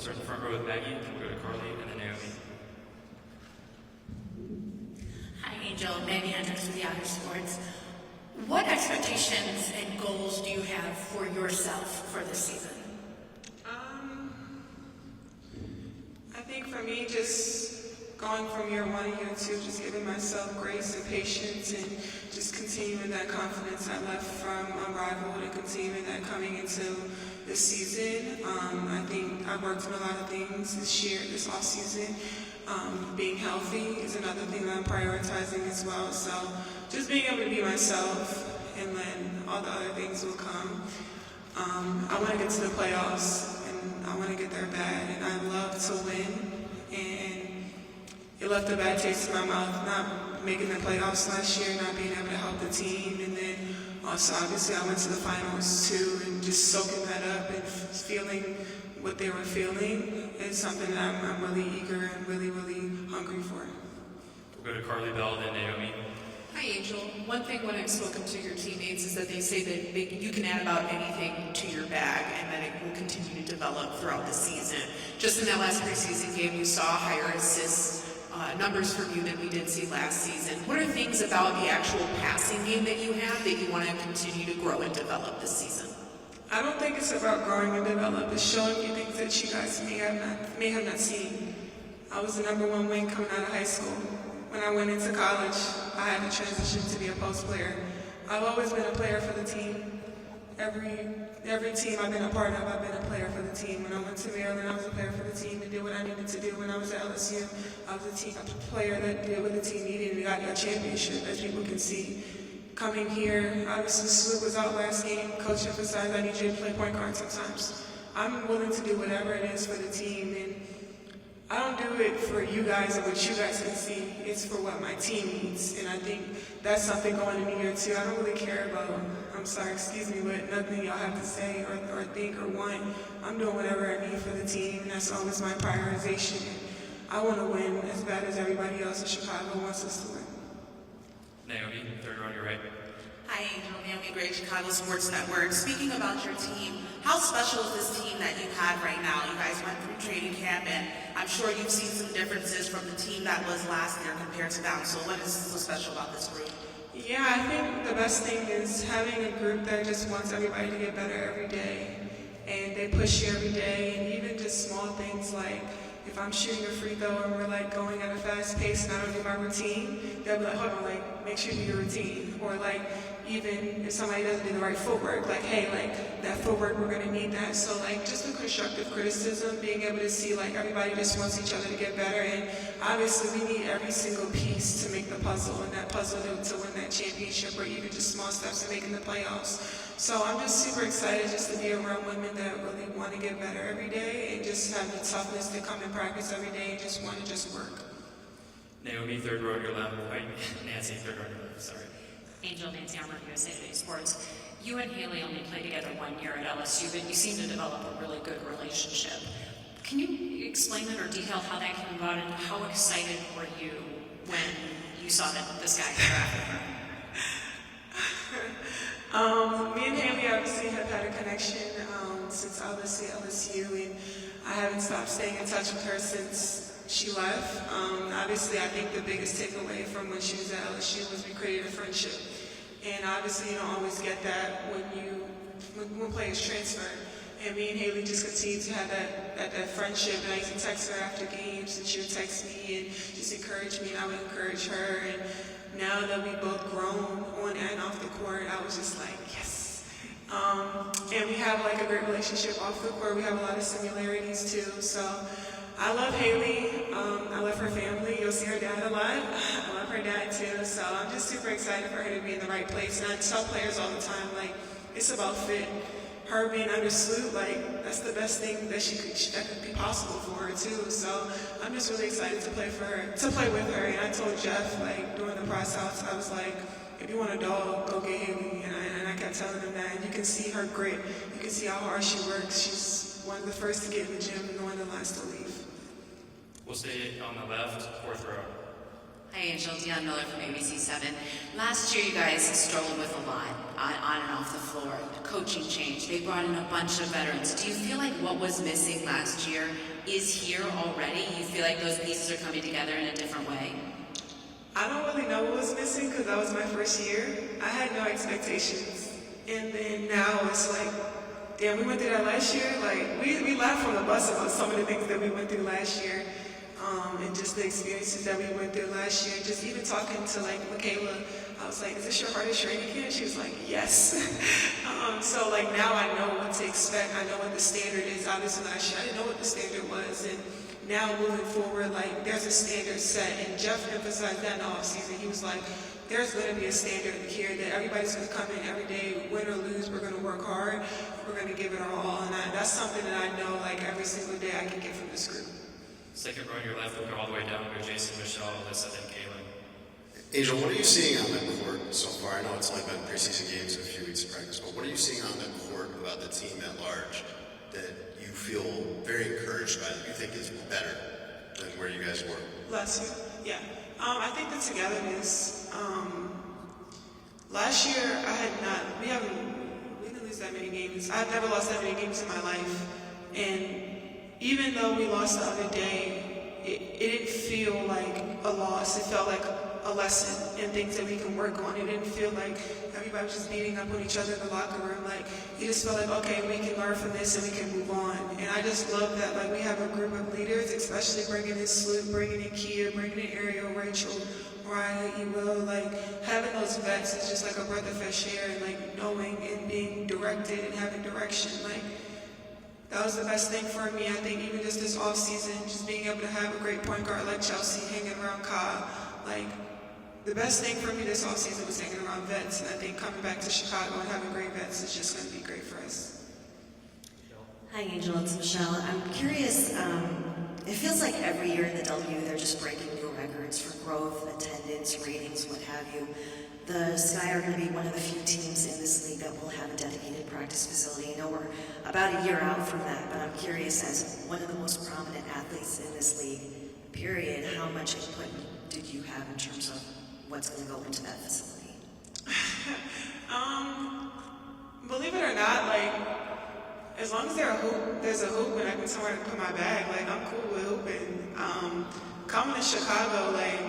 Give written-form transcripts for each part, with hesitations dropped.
start in the front row with Maggie, then we'll go to Carly, and then Naomi. Hi, Angel. Maggie Hendricks with Yahoo Sports. What expectations and goals do you have for yourself for this season? I think for me, just going from year one to year two, just giving myself grace and patience and just continuing that confidence I left from Unrivaled and continuing that coming into this season. I think I've worked on a lot of things this offseason. Being healthy is another thing that I'm prioritizing as well. So just being able to be myself, and then all the other things will come. I want to get to the playoffs, and I want to get there bad, and I love to win. And it left a bad taste in my mouth not making the playoffs last year, not being able to help the team, and then also obviously I went to the finals too, and just soaking that up and feeling what they were feeling is something that I'm really eager and really, really hungry for. We'll go to Carly Bell, then Naomi. Hi, Angel. One thing when I've spoken to your teammates is that they say that you can add about anything to your bag and that it will continue to develop throughout the season. Just in that last preseason game, we saw higher assists numbers from you than we did see last season. What are things about the actual passing game that you have that you want to continue to grow and develop this season? I don't think it's about growing and develop. It's showing you things that you guys may have not seen. I was the #1 wing coming out of high school. When I went into college, I had to transition to be a post player. I've always been a player for the team. Every team I've been a part of, I've been a player for the team. When I went to Maryland, I was a player for the team and did what I needed to do. When I was at LSU, I was a player that did what the team needed and we got a championship, as people can see. Coming here, obviously Swoop was out last game. Coach emphasized I need you to play point guard sometimes. I'm willing to do whatever it is for the team, and I don't do it for you guys and what you guys can see. It's for what my team needs, and I think that's something going into year two. I don't really care about, but nothing y'all have to say or think or want. I'm doing whatever I need for the team, and that's always my prioritization. I want to win as bad as everybody else in Chicago wants us to win. Naomi, third row on your right. Hi, Angel. Naomi Gray, Chicago Sports Network. Speaking about your team, how special is this team that you have right now? You guys went through training camp, and I'm sure you've seen some differences from the team that was last year compared to now. So what is so special about this group? Yeah, I think the best thing is having a group that just wants everybody to get better every day. And they push you every day, and even just small things like if I'm shooting a free throw and we're like going at a fast pace and I don't do my routine, they'll be like, hold on, like make sure you do your routine. Or like even if somebody doesn't do the right footwork, like hey, like that footwork, we're gonna need that. So like just the constructive criticism, being able to see like everybody just wants each other to get better, and obviously we need every single piece to make the puzzle, and that puzzle to win that championship, or even just small steps to making the playoffs. So I'm just super excited just to be around women that really want to get better every day and just have the toughness to come and practice every day and just want to just work. Naomi, third row on your left. Nancy, third row on your left, sorry. Angel, Nancy Armour, USA Today Sports. You and Haley only played together 1 year at LSU, but you seem to develop a really good relationship. Can you explain it or detail how that came about, and how excited were you when you saw that this guy drafted her? Me and Haley obviously have had a connection since obviously LSU, and I haven't stopped staying in touch with her since she left. Obviously, I think the biggest takeaway from when she was at LSU was we created a friendship, and obviously you don't always get that when players transfer. And me and Haley just continue to have that friendship, and I used to text her after games, and she would text me and just encourage me, and I would encourage her. And now that we both grown on and off the court, I was just like, yes. And we have like a great relationship off the court. We have a lot of similarities too. So I love Haley. I love her family. You'll see her dad a lot. I love her dad too. So I'm just super excited for her to be in the right place. And I tell players all the time, like, it's about fit. Her being under Sloot, like, that's the best thing that could be possible for her too. So I'm just really excited to play with her. And I told Jeff, like, during the process, I was like, if you want a dog, go get Haley. And I kept telling him that. And you can see her grit. You can see how hard she works. She's one of the first to get in the gym and one of the last to leave. We'll stay on the left, fourth row. Hi, Angel. Deion Miller from ABC7. Last year, you guys struggled with a lot on and off the floor. The coaching change. They brought in a bunch of veterans. Do you feel like what was missing last year is here already? You feel like those pieces are coming together in a different way? I don't really know what was missing because that was my first year. I had no expectations. And then now it's like, damn, we went through that last year. Like, we laughed on the bus about some of the things that we went through last year. And just the experiences that we went through last year. Just even talking to like Michaela, I was like, is this your hardest training camp? She was like, yes. So like now I know what to expect. I know what the standard is. Obviously last year I didn't know what the standard was. And now moving forward, like there's a standard set. And Jeff emphasized that in the offseason. He was like, there's going to be a standard here that everybody's going to come in every day, win or lose, we're going to work hard. We're going to give it our all. And that's something that I know like every single day I can get from this group. Second row on your left, we'll go all the way down to Jason, Michelle, Alyssa, then Kaylin. Angel, what are you seeing on the court so far? I know it's only been preseason games and a few weeks of practice, but what are you seeing on the court about the team at large that you feel very encouraged by, that you think is better than where you guys were? Last year, yeah. I think the togetherness. Last year, we didn't lose that many games. I've never lost that many games in my life. And even though we lost the other day, it didn't feel like a loss. It felt like a lesson and things that we can work on. It didn't feel like everybody was just beating up on each other in the locker room. Like, you just felt like, okay, we can learn from this and we can move on. And I just love that, like, we have a group of leaders, especially bringing in Sloop, bringing in Kia, bringing in Ariel, Rachel, Mariah, Ewell, like, having those vets is just like a breath of fresh air, and like knowing and being directed and having direction. Like, that was the best thing for me. I think even just this off season, just being able to have a great point guard like Chelsea hanging around Ka, like, the best thing for me this off season was hanging around vets, and I think coming back to Chicago and having great vets is just going to be great for us. Hi, Angel. It's Michelle. I'm curious. It feels like every year in the W, they're just breaking new records for growth, attendance, ratings, what have you. The Sky are going to be one of the few teams in this league that will have a dedicated practice facility. I know we're about a year out from that, but I'm curious, as one of the most prominent athletes in this league, period, how much input did you have in terms of what's going to go into that facility? Believe it or not, like, as long as there's a hoop and I can somewhere to put my bag, like, I'm cool with hooping. Coming to Chicago, like,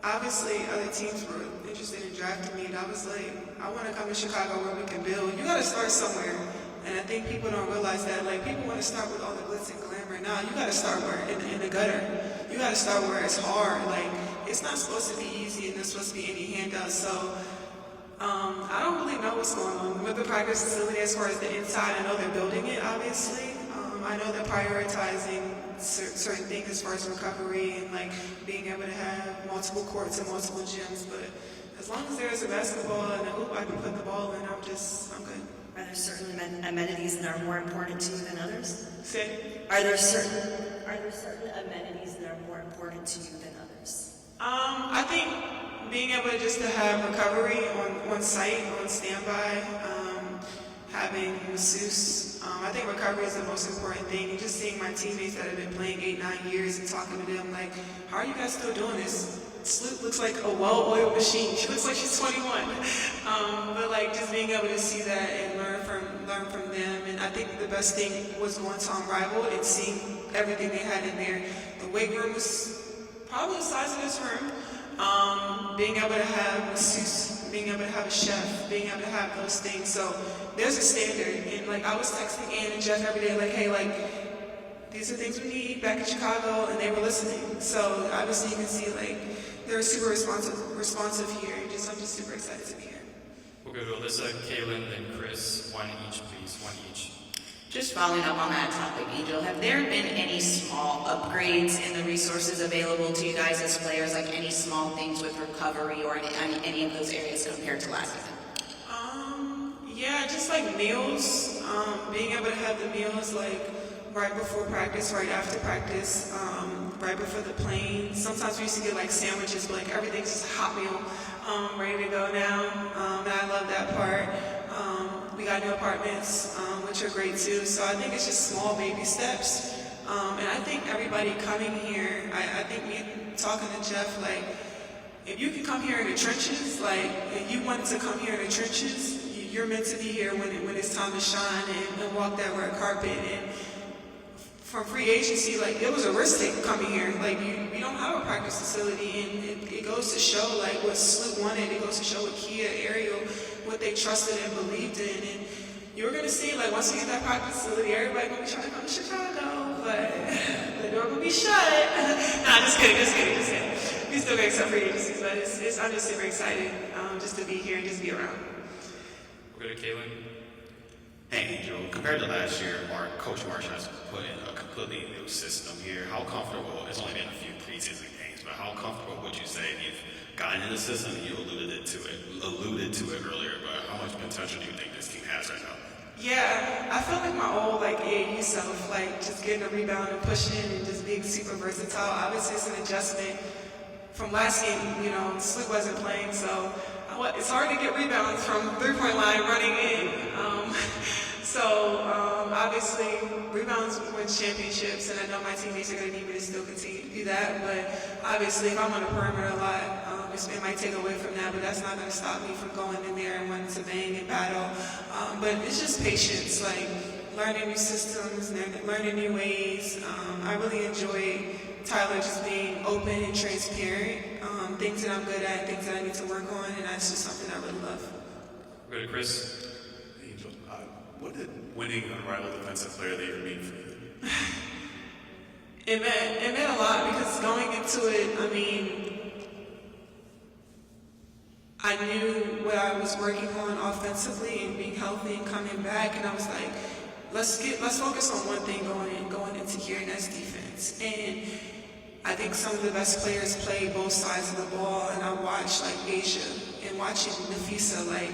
obviously other teams were interested in drafting me, and I was like, I want to come to Chicago where we can build. You got to start somewhere, and I think people don't realize that. Like, people want to start with all the glitz and glamour. Now, you got to start where in the gutter. You got to start where it's hard. Like, it's not supposed to be easy, and there's supposed to be any handouts. So, I don't really know what's going on with the practice facility as far as the inside. I know they're building it, obviously. I know they're prioritizing certain things as far as recovery and like being able to have multiple courts and multiple gyms. But as long as there's a basketball and a hoop I can put the ball in, I'm good. Are there certain amenities that are more important to you than others? Say? Are there certain amenities that are more important to you than others? I think being able to have recovery on site, on standby, having masseuse. I think recovery is the most important thing. And just seeing my teammates that have been playing 8-9 years and talking to them like, how are you guys still doing this? Sloop looks like a well-oiled machine. She looks like she's 21. But like just being able to see that and learn from them. And I think the best thing was going to Unrivaled and seeing everything they had in there. The weight room was probably the size of this room. Being able to have masseuse, being able to have a chef, being able to have those things. So there's a standard. And like I was texting Ann and Jeff every day like, hey, like these are things we need back in Chicago, and they were listening. So obviously you can see like they're super responsive here. I'm just super excited to be here. We'll go to Alyssa, Kaylin, then Chris. One each, please. One each. Just following up on that topic, Angel, have there been any small upgrades in the resources available to you guys as players, like any small things with recovery or any of those areas compared to last season? Yeah, just like meals, being able to have the meals like right before practice, right after practice, right before the plane. Sometimes we used to get like sandwiches, but like everything's just a hot meal, ready to go now, and I love that part. We got new apartments, which are great too. So I think it's just small baby steps. And I think everybody coming here, I think me talking to Jeff, like, if you can come here in the trenches, like, if you wanted to come here in the trenches, you're meant to be here when it's time to shine and walk that red carpet. And from free agency, like it was a risk take coming here. Like you don't have a practice facility, and it goes to show like what Sloop wanted. It goes to show what Kia, Ariel, what they trusted and believed in. And you're gonna see like once we get that practice facility, everybody gonna be trying to come to Chicago, but the door gonna be shut. Nah, just kidding. We still gonna accept free agencies, but I'm just super excited just to be here and just be around. We'll go to Kaylin. Hey, Angel. Compared to last year, Coach Marsh has put in a completely new system here. How comfortable, it's only been a few preseason games, but how comfortable would you say you've gotten in the system? You alluded to it earlier, but how much potential do you think this team has right now? Yeah, I feel like my old AAU self, like just getting a rebound and pushing and just being super versatile. Obviously, it's an adjustment from last game. Slick wasn't playing, so it's hard to get rebounds from three-point line running in. Obviously, rebounds win championships, and I know my teammates are going to need me to still continue to do that. But obviously, if I'm on the perimeter a lot, it might take away from that, but that's not going to stop me from going in there and wanting to bang and battle. But it's just patience, like learning new systems, learning new ways. I really enjoy Tyler just being open and transparent. Things that I'm good at, things that I need to work on, and that's just something I really love. We'll go to Chris. Angel, what did winning Unrivaled Defensive Player of the Year mean for you? It meant a lot because going into it, I knew what I was working on offensively and being healthy and coming back, and I was like, let's focus on one thing going into here, and that's defense. And I think some of the best players play both sides of the ball, and I watch like Asia and watching Nafisa, like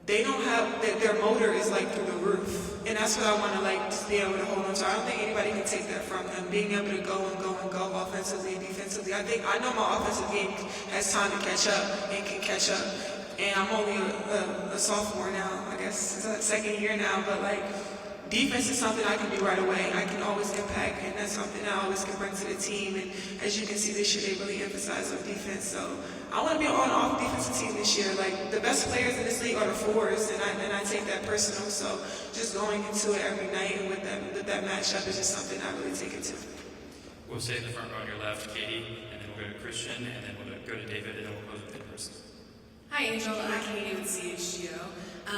they don't have their motor is like through the roof, and that's what I want to like just be able to hold on to. I don't think anybody can take that from them, being able to go offensively and defensively. I know my offensive game has time to catch up and can catch up, and I'm only a sophomore now. I guess it's a second year now, but like defense is something I can do right away. I can always impact, and that's something I always can bring to the team. And as you can see this year, they really emphasize on defense. So I want to be on all defensive team this year. Like the best players in this league are the fours, and I take that personal. So just going into it every night and with that matchup is just something I really take into. We'll stay in the front row on your left, Katie, and then we'll go to Christian, and then we'll go to David, and then we'll close with in person. Hi, Angel. I'm Katie with CHGO.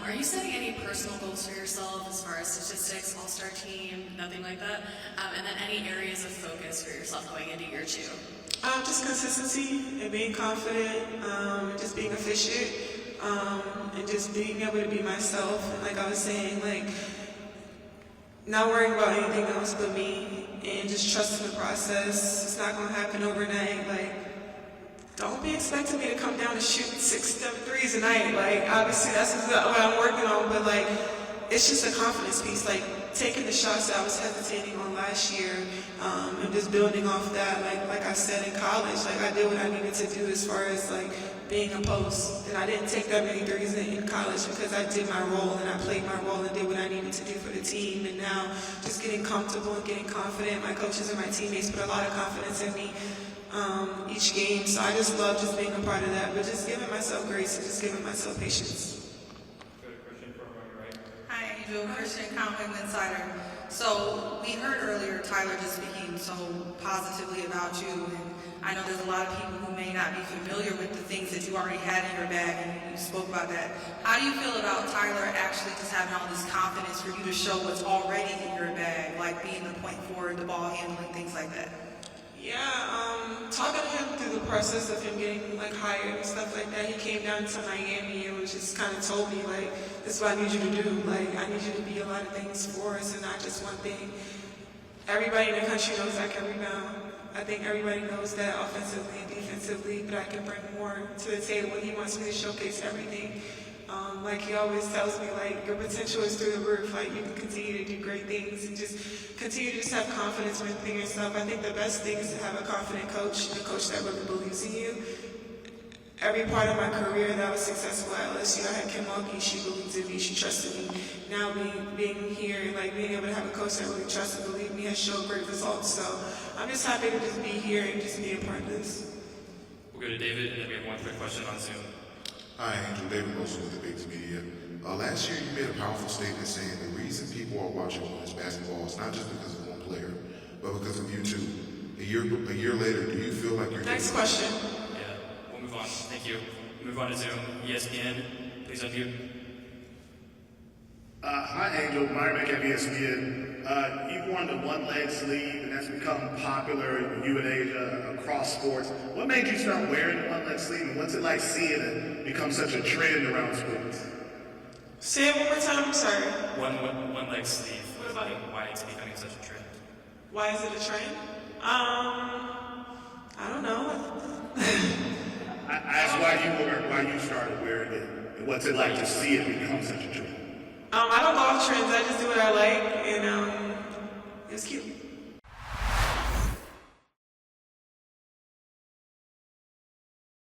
Are you setting any personal goals for yourself as far as statistics, all-star team, nothing like that? And then any areas of focus for yourself going into year two? Just consistency and being confident, and just being efficient, and just being able to be myself. And like I was saying, like not worrying about anything else but me, and just trusting the process. It's not going to happen overnight. Like, don't be expecting me to come down and shoot 6-7 threes a night. Like, obviously that's what I'm working on, but like, it's just a confidence piece. Like, taking the shots that I was hesitating on last year, and just building off that. Like I said in college, like I did what I needed to do as far as like being a post. And I didn't take that many threes in college because I did my role and I played my role and did what I needed to do for the team. And now just getting comfortable and getting confident. My coaches and my teammates put a lot of confidence in me each game. So I just love just being a part of that, but just giving myself grace and just giving myself patience. Go to Christian from your right. Hi, Angel. Christian, Conklin Insider. So we heard earlier Tyler just speaking so positively about you, and I know there's a lot of people who may not be familiar with the things that you already had in your bag, and you spoke about that. How do you feel about Tyler actually just having all this confidence for you to show what's already in your bag, like being the point forward, the ball handling, things like that? Yeah, talking to him through the process of him getting like hired and stuff like that, he came down to Miami and was just kind of told me like, this is what I need you to do. Like, I need you to be a lot of things for us and not just one thing. Everybody in the country knows I can rebound. I think everybody knows that offensively and defensively, but I can bring more to the table when he wants me to showcase everything. Like he always tells me, like, your potential is through the roof. Like, you can continue to do great things and just continue to just have confidence within yourself. I think the best thing is to have a confident coach, and a coach that really believes in you. Every part of my career that I was successful at LSU, I had Kim Mulkey. She believed in me. She trusted me. Now being here and like being able to have a coach that really trusts and believes me has showed great results. So I'm just happy to just be here and just be a part of this. We'll go to David, and then we have one quick question on Zoom. Hi, Angel. David Wilson with the Bigs Media. Last year, you made a powerful statement saying the Reese and people are watching women's basketball, it's not just because of one player, but because of you two. A year later, do you feel like you're Next question. Yeah, we'll move on. Thank you. Move on to Zoom. ESPN, please unmute. Hi, Angel. Myron at ESPN. You've won the one-leg sleeve, and that's become popular in you and Asia across sports. What made you start wearing the one-leg sleeve, and what's it like seeing it become such a trend around sports? Say it one more time. I'm sorry. One leg sleeve. What about it? Why it's becoming such a trend? Why is it a trend? I don't know. I asked why you started wearing it, and what's it like to see it become such a trend? I don't go off trends. I just do what I like, and it's cute.